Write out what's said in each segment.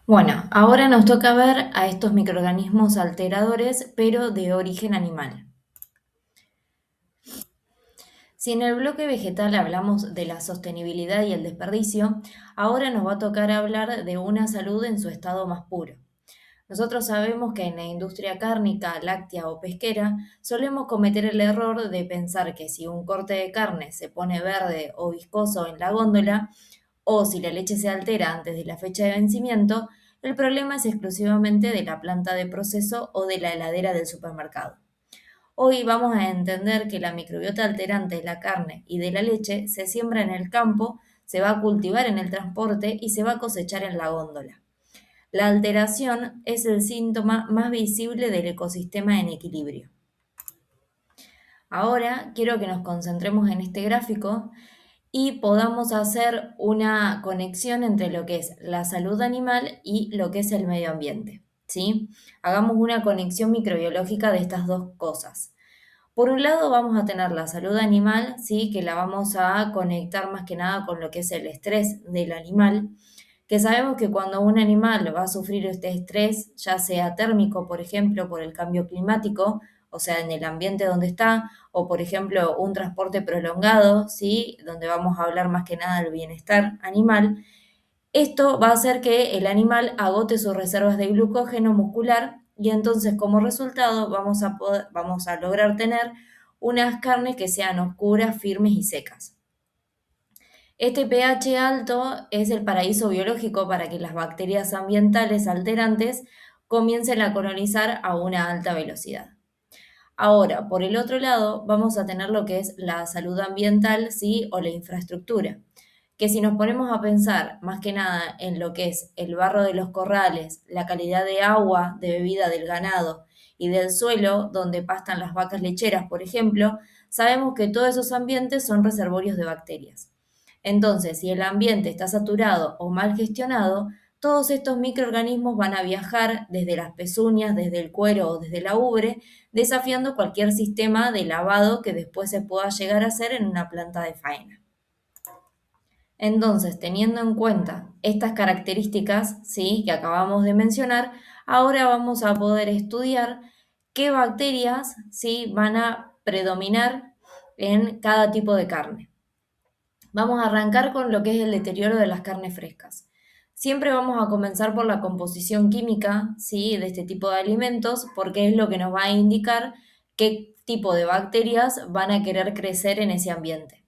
Bueno, ahora nos toca ver a estos microorganismos alteradores, pero de origen animal. Si en el bloque vegetal hablamos de la sostenibilidad y el desperdicio, ahora nos va a tocar hablar de una salud en su estado más puro. Nosotros sabemos que en la industria cárnica, láctea o pesquera solemos cometer el error de pensar que si un corte de carne se pone verde o viscoso en la góndola, o si la leche se altera antes de la fecha de vencimiento, el problema es exclusivamente de la planta de proceso o de la heladera del supermercado. Hoy vamos a entender que la microbiota alterante de la carne y de la leche se siembra en el campo, se va a cultivar en el transporte y se va a cosechar en la góndola. La alteración es el síntoma más visible del ecosistema en equilibrio. Ahora quiero que nos concentremos en este gráfico y podamos hacer una conexión entre lo que es la salud animal y lo que es el medio ambiente, ¿sí? Hagamos una conexión microbiológica de estas dos cosas. Por un lado vamos a tener la salud animal, ¿sí? Que la vamos a conectar más que nada con lo que es el estrés del animal, que sabemos que cuando un animal va a sufrir este estrés, ya sea térmico, por ejemplo, por el cambio climático, o sea, en el ambiente donde está, o por ejemplo, un transporte prolongado, ¿sí? Donde vamos a hablar más que nada del bienestar animal, esto va a hacer que el animal agote sus reservas de glucógeno muscular y entonces como resultado vamos a lograr tener unas carnes que sean oscuras, firmes y secas. Este pH alto es el paraíso biológico para que las bacterias ambientales alterantes comiencen a colonizar a una alta velocidad. Ahora, por el otro lado, vamos a tener lo que es la salud ambiental, ¿sí? O la infraestructura. Que si nos ponemos a pensar más que nada en lo que es el barro de los corrales, la calidad de agua de bebida del ganado y del suelo donde pastan las vacas lecheras, por ejemplo, sabemos que todos esos ambientes son reservorios de bacterias. Entonces, si el ambiente está saturado o mal gestionado, todos estos microorganismos van a viajar desde las pezuñas, desde el cuero o desde la ubre, desafiando cualquier sistema de lavado que después se pueda llegar a hacer en una planta de faena. Entonces, teniendo en cuenta estas características, ¿sí? Que acabamos de mencionar, ahora vamos a poder estudiar qué bacterias, ¿sí? Van a predominar en cada tipo de carne. Vamos a arrancar con lo que es el deterioro de las carnes frescas. Siempre vamos a comenzar por la composición química, ¿sí? De este tipo de alimentos, porque es lo que nos va a indicar qué tipo de bacterias van a querer crecer en ese ambiente.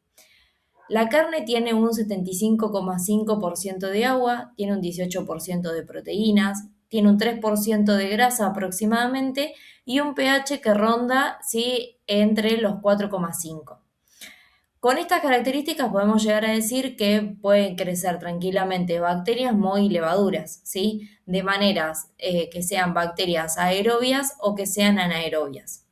La carne tiene un 75,5% de agua, tiene un 18% de proteínas, tiene un 3% de grasa aproximadamente y un pH que ronda, ¿sí? Entre los 4,5. Con estas características podemos llegar a decir que pueden crecer tranquilamente bacterias muy levaduras, ¿sí? De maneras que sean bacterias aerobias o que sean anaerobias.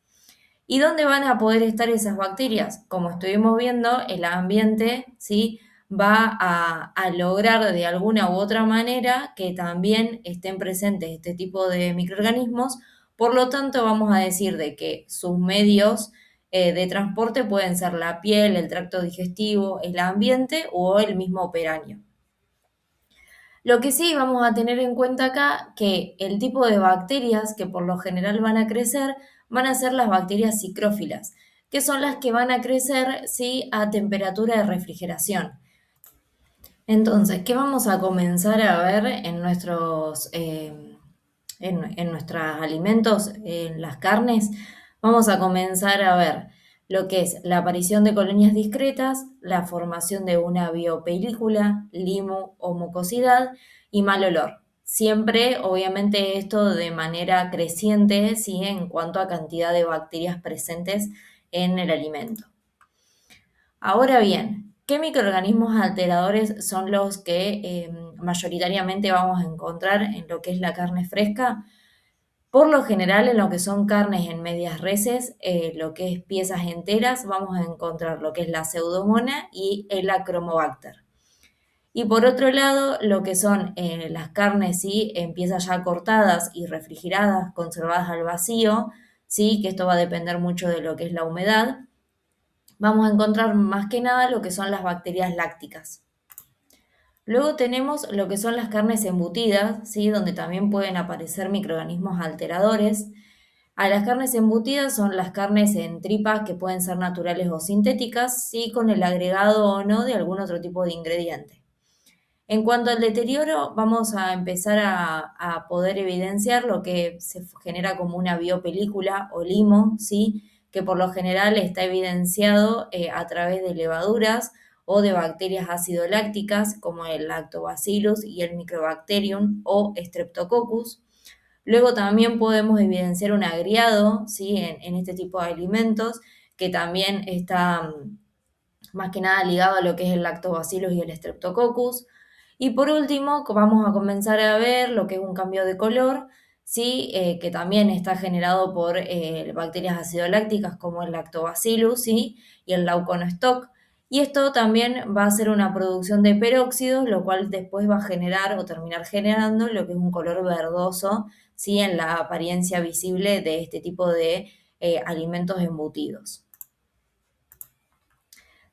¿Y dónde van a poder estar esas bacterias? Como estuvimos viendo, el ambiente, ¿sí? Va a lograr de alguna u otra manera que también estén presentes este tipo de microorganismos. Por lo tanto, vamos a decir de que sus medios de transporte pueden ser la piel, el tracto digestivo, el ambiente o el mismo operáneo. Lo que sí vamos a tener en cuenta acá que el tipo de bacterias que por lo general van a crecer van a ser las bacterias psicrófilas, que son las que van a crecer sí a temperatura de refrigeración. Entonces, ¿qué vamos a comenzar a ver en en nuestros alimentos, en las carnes? Vamos a comenzar a ver lo que es la aparición de colonias discretas, la formación de una biopelícula, limo o mucosidad y mal olor. Siempre, obviamente, esto de manera creciente, ¿sí? En cuanto a cantidad de bacterias presentes en el alimento. Ahora bien, ¿qué microorganismos alteradores son los que mayoritariamente vamos a encontrar en lo que es la carne fresca? Por lo general, en lo que son carnes en medias reses, lo que es piezas enteras, vamos a encontrar lo que es la pseudomonas y el acromobacter. Y por otro lado, lo que son las carnes, ¿sí? En piezas ya cortadas y refrigeradas, conservadas al vacío, ¿sí? Que esto va a depender mucho de lo que es la humedad. Vamos a encontrar más que nada lo que son las bacterias lácticas. Luego tenemos lo que son las carnes embutidas, ¿sí? Donde también pueden aparecer microorganismos alteradores. A las carnes embutidas son las carnes en tripas que pueden ser naturales o sintéticas, ¿sí? Con el agregado o no de algún otro tipo de ingrediente. En cuanto al deterioro, vamos a empezar a poder evidenciar lo que se genera como una biopelícula o limo, ¿sí? Que por lo general está evidenciado a través de levaduras o de bacterias acidolácticas como el Lactobacillus y el Microbacterium o Streptococcus. Luego también podemos evidenciar un agriado, ¿sí? En este tipo de alimentos que también está más que nada ligado a lo que es el Lactobacillus y el Streptococcus. Y por último, vamos a comenzar a ver lo que es un cambio de color, ¿sí? Que también está generado por bacterias acidolácticas como el Lactobacillus, ¿sí? Y el Leuconostoc. Y esto también va a ser una producción de peróxidos, lo cual después va a generar o terminar generando lo que es un color verdoso, ¿sí? En la apariencia visible de este tipo de alimentos embutidos.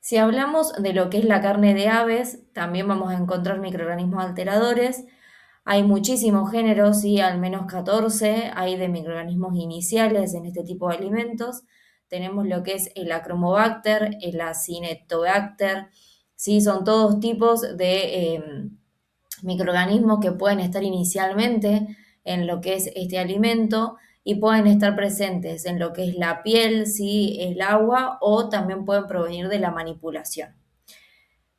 Si hablamos de lo que es la carne de aves, también vamos a encontrar microorganismos alteradores. Hay muchísimos géneros, sí, al menos 14 hay de microorganismos iniciales en este tipo de alimentos. Tenemos lo que es el Acromobacter, el Acinetobacter, sí, son todos tipos de microorganismos que pueden estar inicialmente en lo que es este alimento y pueden estar presentes en lo que es la piel, ¿sí? El agua o también pueden provenir de la manipulación.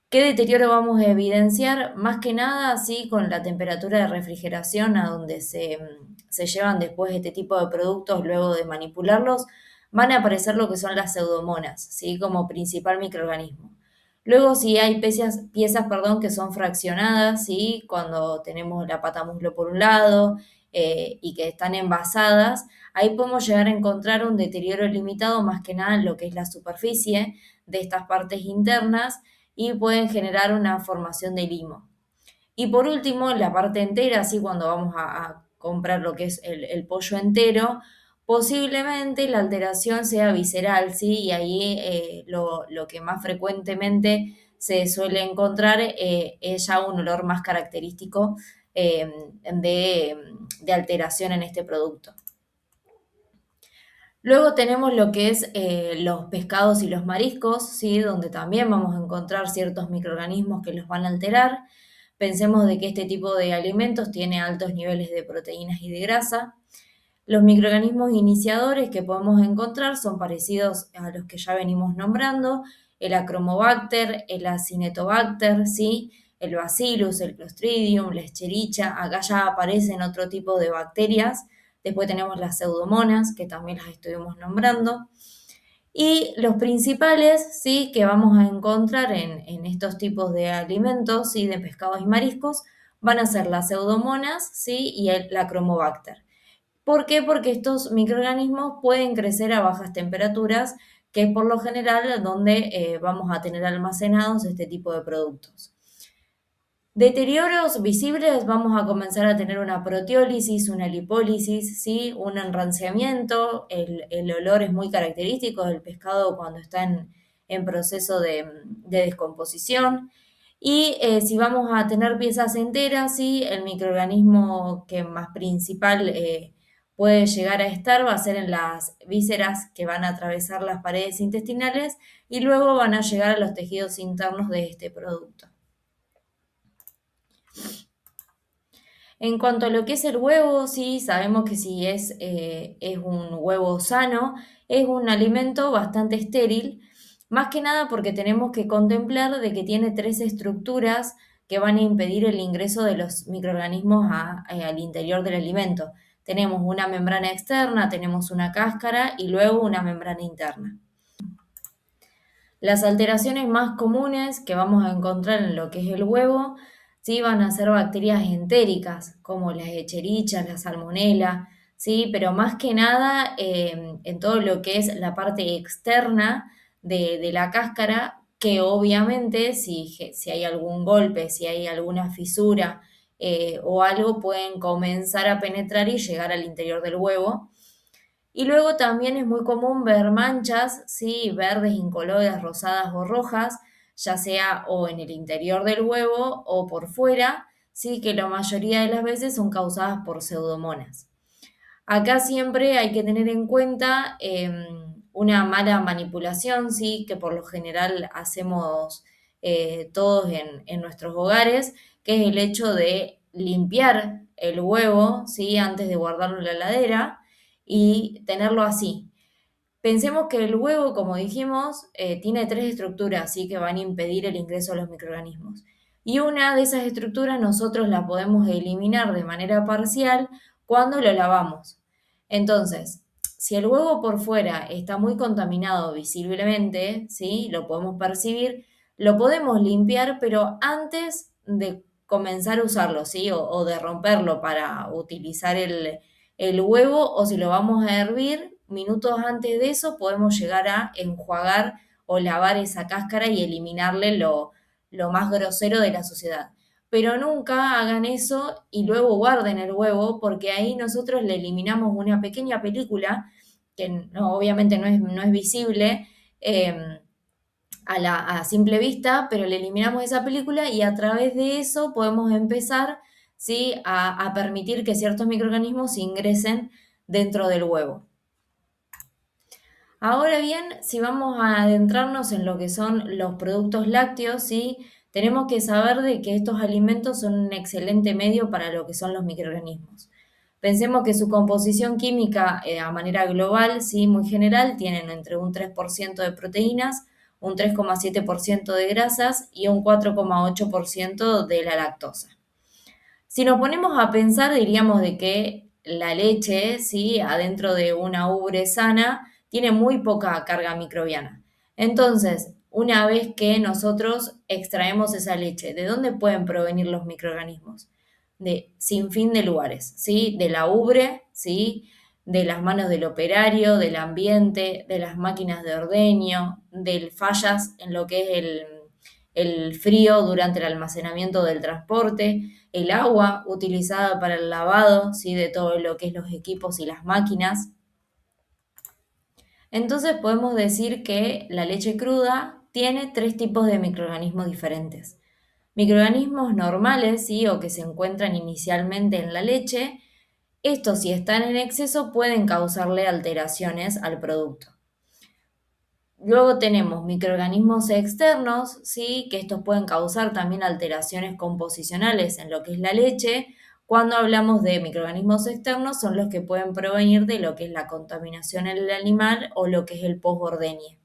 ¿Qué deterioro vamos a evidenciar? Más que nada, sí, con la temperatura de refrigeración a donde se llevan después este tipo de productos luego de manipularlos, van a aparecer lo que son las pseudomonas, ¿sí? Como principal microorganismo. Luego, si hay piezas, que son fraccionadas, ¿sí? Cuando tenemos la pata muslo por un lado y que están envasadas, ahí podemos llegar a encontrar un deterioro limitado más que nada en lo que es la superficie de estas partes internas y pueden generar una formación de limo. Y por último, la parte entera, así cuando vamos a comprar lo que es el pollo entero, posiblemente la alteración sea visceral, ¿sí? Y ahí lo que más frecuentemente se suele encontrar es ya un olor más característico de alteración en este producto. Luego tenemos lo que es los pescados y los mariscos, ¿sí? Donde también vamos a encontrar ciertos microorganismos que los van a alterar. Pensemos de que este tipo de alimentos tiene altos niveles de proteínas y de grasa. Los microorganismos iniciadores que podemos encontrar son parecidos a los que ya venimos nombrando, el Acromobacter, el Acinetobacter, ¿sí? El Bacillus, el Clostridium, la Escherichia, acá ya aparecen otro tipo de bacterias. Después tenemos las pseudomonas, que también las estuvimos nombrando. Y los principales, ¿sí? Que vamos a encontrar en estos tipos de alimentos, ¿sí? De pescados y mariscos, van a ser las pseudomonas, ¿sí? Y el Acromobacter. ¿Por qué? Porque estos microorganismos pueden crecer a bajas temperaturas, que es por lo general donde vamos a tener almacenados este tipo de productos. Deterioros visibles, vamos a comenzar a tener una proteólisis, una lipólisis, ¿sí? Un enranciamiento, el olor es muy característico del pescado cuando está en proceso de descomposición. Y si vamos a tener piezas enteras, ¿sí? El microorganismo que más principal puede llegar a estar va a ser en las vísceras que van a atravesar las paredes intestinales y luego van a llegar a los tejidos internos de este producto. En cuanto a lo que es el huevo, sí, sabemos que si es un huevo sano, es un alimento bastante estéril, más que nada porque tenemos que contemplar de que tiene tres estructuras que van a impedir el ingreso de los microorganismos al interior del alimento. Tenemos una membrana externa, tenemos una cáscara y luego una membrana interna. Las alteraciones más comunes que vamos a encontrar en lo que es el huevo, sí, van a ser bacterias entéricas, como las echerichas, la salmonela, sí, pero más que nada en todo lo que es la parte externa de la cáscara, que obviamente si hay algún golpe, si hay alguna fisura o algo, pueden comenzar a penetrar y llegar al interior del huevo. Y luego también es muy común ver manchas, ¿sí? Verdes, incoloras, rosadas o rojas, ya sea o en el interior del huevo o por fuera, sí, que la mayoría de las veces son causadas por pseudomonas. Acá siempre hay que tener en cuenta una mala manipulación, ¿sí? Que por lo general hacemos todos en nuestros hogares, que es el hecho de limpiar el huevo, ¿sí? Antes de guardarlo en la heladera y tenerlo así. Pensemos que el huevo, como dijimos, tiene tres estructuras, ¿sí? Que van a impedir el ingreso de los microorganismos. Y una de esas estructuras nosotros la podemos eliminar de manera parcial cuando lo lavamos. Entonces, si el huevo por fuera está muy contaminado visiblemente, ¿sí? Lo podemos percibir, lo podemos limpiar, pero antes de comenzar a usarlo, ¿sí? O de romperlo para utilizar el huevo, o si lo vamos a hervir, minutos antes de eso podemos llegar a enjuagar o lavar esa cáscara y eliminarle lo más grosero de la suciedad. Pero nunca hagan eso y luego guarden el huevo, porque ahí nosotros le eliminamos una pequeña película que obviamente no es visible a simple vista, pero le eliminamos esa película y a través de eso podemos empezar, ¿sí? a permitir que ciertos microorganismos ingresen dentro del huevo. Ahora bien, si vamos a adentrarnos en lo que son los productos lácteos, ¿sí? Tenemos que saber de que estos alimentos son un excelente medio para lo que son los microorganismos. Pensemos que su composición química a manera global, ¿sí? Muy general, tienen entre un 3% de proteínas, un 3,7% de grasas y un 4,8% de la lactosa. Si nos ponemos a pensar, diríamos de que la leche, ¿sí? Adentro de una ubre sana, tiene muy poca carga microbiana. Entonces, una vez que nosotros extraemos esa leche, ¿de dónde pueden provenir los microorganismos? De sin fin de lugares, ¿sí? De la ubre, ¿sí? De las manos del operario, del ambiente, de las máquinas de ordeño, del fallas en lo que es el frío durante el almacenamiento del transporte, el agua utilizada para el lavado, ¿sí? De todo lo que es los equipos y las máquinas. Entonces podemos decir que la leche cruda tiene tres tipos de microorganismos diferentes. Microorganismos normales, ¿sí? O que se encuentran inicialmente en la leche. Estos, si están en exceso, pueden causarle alteraciones al producto. Luego tenemos microorganismos externos, ¿sí? Que estos pueden causar también alteraciones composicionales en lo que es la leche. Cuando hablamos de microorganismos externos, son los que pueden provenir de lo que es la contaminación en el animal o lo que es el post-ordeñe.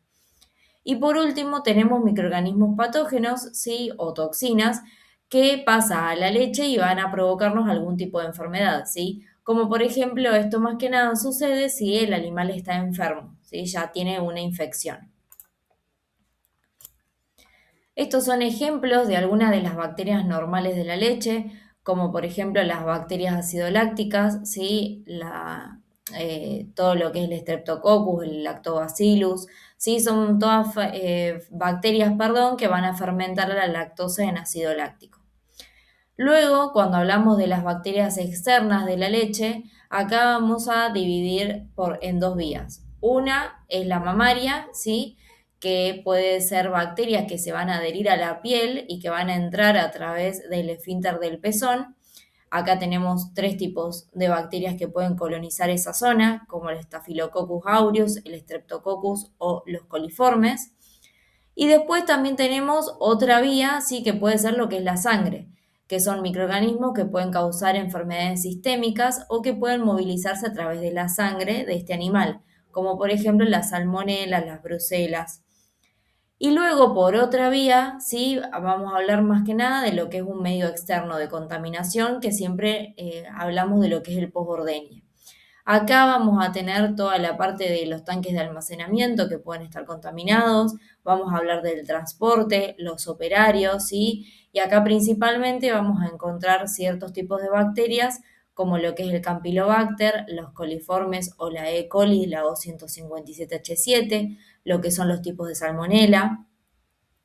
Y por último, tenemos microorganismos patógenos, ¿sí? O toxinas, que pasan a la leche y van a provocarnos algún tipo de enfermedad, ¿sí? Como por ejemplo, esto más que nada sucede si el animal está enfermo, ¿sí? Ya tiene una infección. Estos son ejemplos de algunas de las bacterias normales de la leche, como por ejemplo las bacterias acidolácticas, ¿sí? Todo lo que es el Streptococcus, el Lactobacillus, ¿sí? Son todas bacterias, perdón, que van a fermentar la lactosa en ácido láctico. Luego, cuando hablamos de las bacterias externas de la leche, acá vamos a dividir en dos vías. Una es la mamaria, ¿sí? Que puede ser bacterias que se van a adherir a la piel y que van a entrar a través del esfínter del pezón. Acá tenemos tres tipos de bacterias que pueden colonizar esa zona, como el Staphylococcus aureus, el Streptococcus o los coliformes. Y después también tenemos otra vía, sí, que puede ser lo que es la sangre, que son microorganismos que pueden causar enfermedades sistémicas o que pueden movilizarse a través de la sangre de este animal, como por ejemplo las salmonelas, las brucelas. Y luego, por otra vía, sí, vamos a hablar más que nada de lo que es un medio externo de contaminación, que siempre hablamos de lo que es el posbordeñe. Acá vamos a tener toda la parte de los tanques de almacenamiento que pueden estar contaminados, vamos a hablar del transporte, los operarios, ¿sí? Y acá principalmente vamos a encontrar ciertos tipos de bacterias como lo que es el Campylobacter, los coliformes o la E. coli, la O157H7, lo que son los tipos de Salmonella.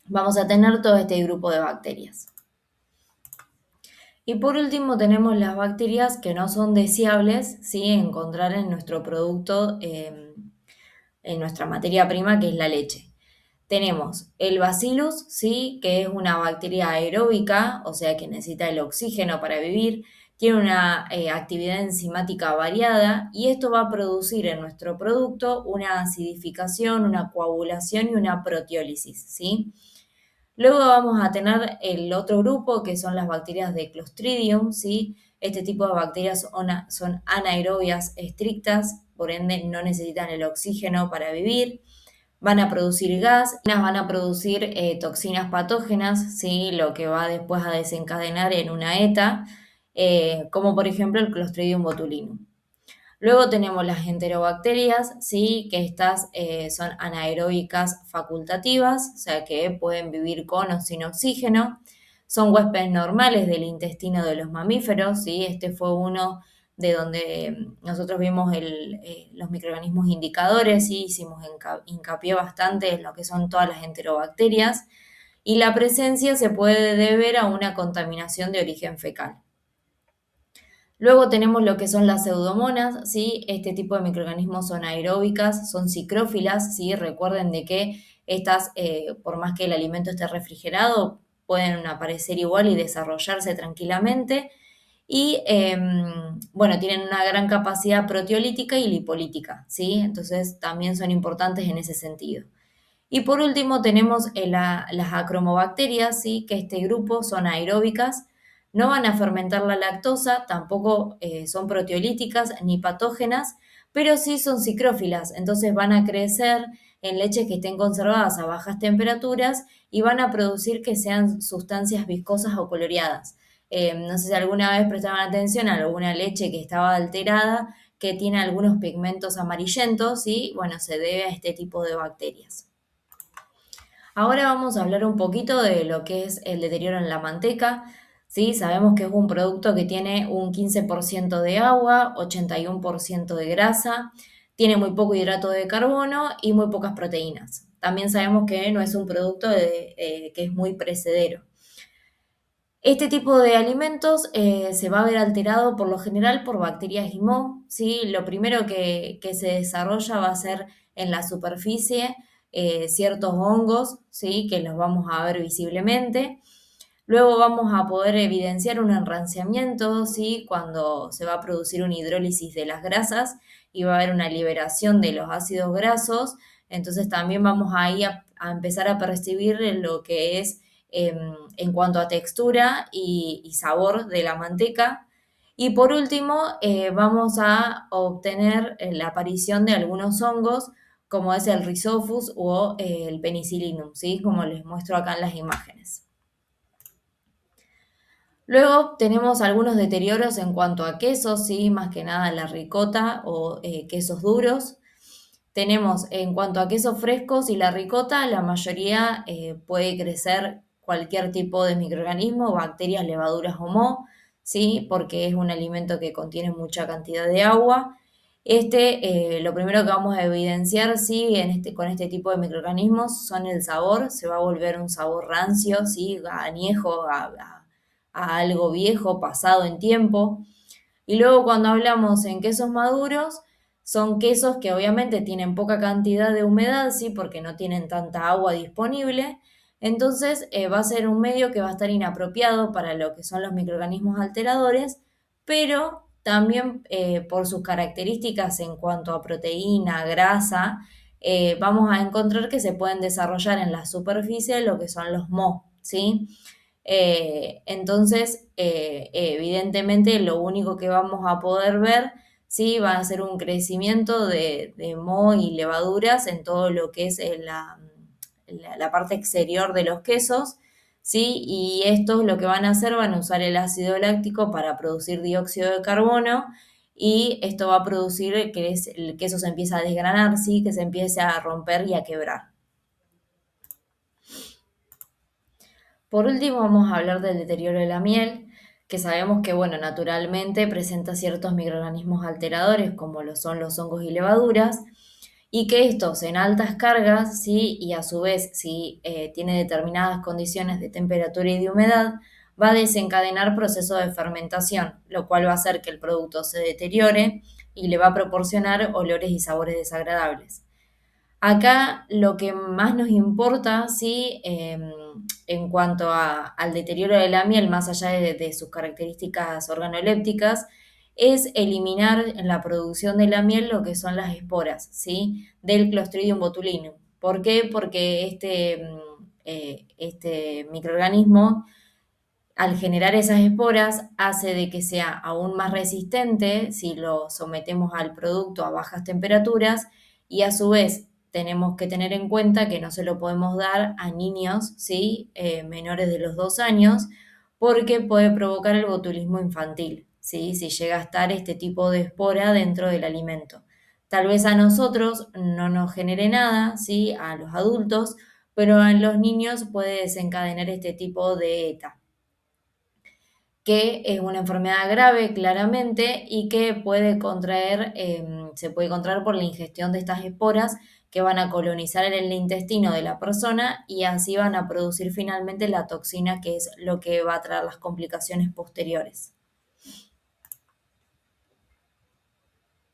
Vamos a tener todo este grupo de bacterias. Y por último tenemos las bacterias que no son deseables, ¿sí? Encontrar en nuestro producto, en nuestra materia prima, que es la leche. Tenemos el Bacillus, ¿sí? Que es una bacteria aeróbica, o sea que necesita el oxígeno para vivir, tiene una actividad enzimática variada y esto va a producir en nuestro producto una acidificación, una coagulación y una proteólisis, ¿sí? Luego vamos a tener el otro grupo que son las bacterias de Clostridium, ¿sí? Este tipo de bacterias son anaerobias estrictas, por ende no necesitan el oxígeno para vivir, van a producir gas, van a producir toxinas patógenas, ¿sí? Lo que va después a desencadenar en una ETA, como por ejemplo el Clostridium botulinum. Luego tenemos las enterobacterias, ¿sí? Que estas son anaeróbicas facultativas, o sea que pueden vivir con o sin oxígeno. Son huéspedes normales del intestino de los mamíferos, ¿sí? Este fue uno de donde nosotros vimos los microorganismos indicadores, ¿sí? Hicimos hincapié bastante en lo que son todas las enterobacterias. Y la presencia se puede deber a una contaminación de origen fecal. Luego tenemos lo que son las pseudomonas, ¿sí? Este tipo de microorganismos son aeróbicas, son cicrófilas, ¿sí? Recuerden de que estas, por más que el alimento esté refrigerado, pueden aparecer igual y desarrollarse tranquilamente. Y bueno, tienen una gran capacidad proteolítica y lipolítica, ¿sí? Entonces también son importantes en ese sentido. Y por último tenemos las acromobacterias, ¿sí? Que este grupo son aeróbicas, no van a fermentar la lactosa, tampoco son proteolíticas ni patógenas, pero sí son cicrófilas, entonces van a crecer en leches que estén conservadas a bajas temperaturas y van a producir que sean sustancias viscosas o coloreadas. No sé si alguna vez prestaban atención a alguna leche que estaba alterada, que tiene algunos pigmentos amarillentos y bueno, se debe a este tipo de bacterias. Ahora vamos a hablar un poquito de lo que es el deterioro en la manteca. ¿Sí? Sabemos que es un producto que tiene un 15% de agua, 81% de grasa, tiene muy poco hidrato de carbono y muy pocas proteínas. También sabemos que no es un producto que es muy precedero. Este tipo de alimentos se va a ver alterado por lo general por bacterias IMO, ¿sí? Lo primero que se desarrolla va a ser en la superficie ciertos hongos, ¿sí? Que los vamos a ver visiblemente. Luego vamos a poder evidenciar un enranciamiento, ¿sí? Cuando se va a producir una hidrólisis de las grasas y va a haber una liberación de los ácidos grasos. Entonces también vamos ahí a empezar a percibir lo que es en cuanto a textura y sabor de la manteca. Y por último, vamos a obtener la aparición de algunos hongos, como es el Rhizophus o el Penicillium, ¿sí? Como les muestro acá en las imágenes. Luego tenemos algunos deterioros en cuanto a quesos, ¿sí? Más que nada la ricota o quesos duros. Tenemos en cuanto a quesos frescos y la ricota, la mayoría puede crecer cualquier tipo de microorganismo, bacterias, levaduras o moho, ¿sí? Porque es un alimento que contiene mucha cantidad de agua. Lo primero que vamos a evidenciar, sí, con este tipo de microorganismos son el sabor, se va a volver un sabor rancio, sí, añejo, a algo viejo, pasado en tiempo. Y luego cuando hablamos en quesos maduros, son quesos que obviamente tienen poca cantidad de humedad, sí, porque no tienen tanta agua disponible. Entonces va a ser un medio que va a estar inapropiado para lo que son los microorganismos alteradores, pero también por sus características en cuanto a proteína, grasa, vamos a encontrar que se pueden desarrollar en la superficie lo que son los moho, ¿sí? Entonces, evidentemente, lo único que vamos a poder ver, sí, va a ser un crecimiento de moho y levaduras en todo lo que es la parte exterior de los quesos, sí, y estos lo que van a hacer, van a usar el ácido láctico para producir dióxido de carbono y esto va a producir que el queso se empiece a desgranar, sí, que se empiece a romper y a quebrar. Por último, vamos a hablar del deterioro de la miel, que sabemos que, bueno, naturalmente presenta ciertos microorganismos alteradores, como lo son los hongos y levaduras, y que estos en altas cargas, ¿sí? Y a su vez, si tiene determinadas condiciones de temperatura y de humedad, va a desencadenar procesos de fermentación, lo cual va a hacer que el producto se deteriore y le va a proporcionar olores y sabores desagradables. Acá lo que más nos importa, ¿sí? En cuanto al deterioro de la miel, más allá de sus características organolépticas, es eliminar en la producción de la miel lo que son las esporas, ¿sí? Del Clostridium botulinum. ¿Por qué? Porque este microorganismo, al generar esas esporas, hace de que sea aún más resistente si lo sometemos al producto a bajas temperaturas, y a su vez tenemos que tener en cuenta que no se lo podemos dar a niños, ¿sí? Menores de los 2 años, porque puede provocar el botulismo infantil, ¿sí? Si llega a estar este tipo de espora dentro del alimento. Tal vez a nosotros no nos genere nada, ¿sí? A los adultos, pero en los niños puede desencadenar este tipo de ETA, que es una enfermedad grave claramente y que puede contraer, se puede contraer por la ingestión de estas esporas, que van a colonizar en el intestino de la persona y así van a producir finalmente la toxina, que es lo que va a traer las complicaciones posteriores.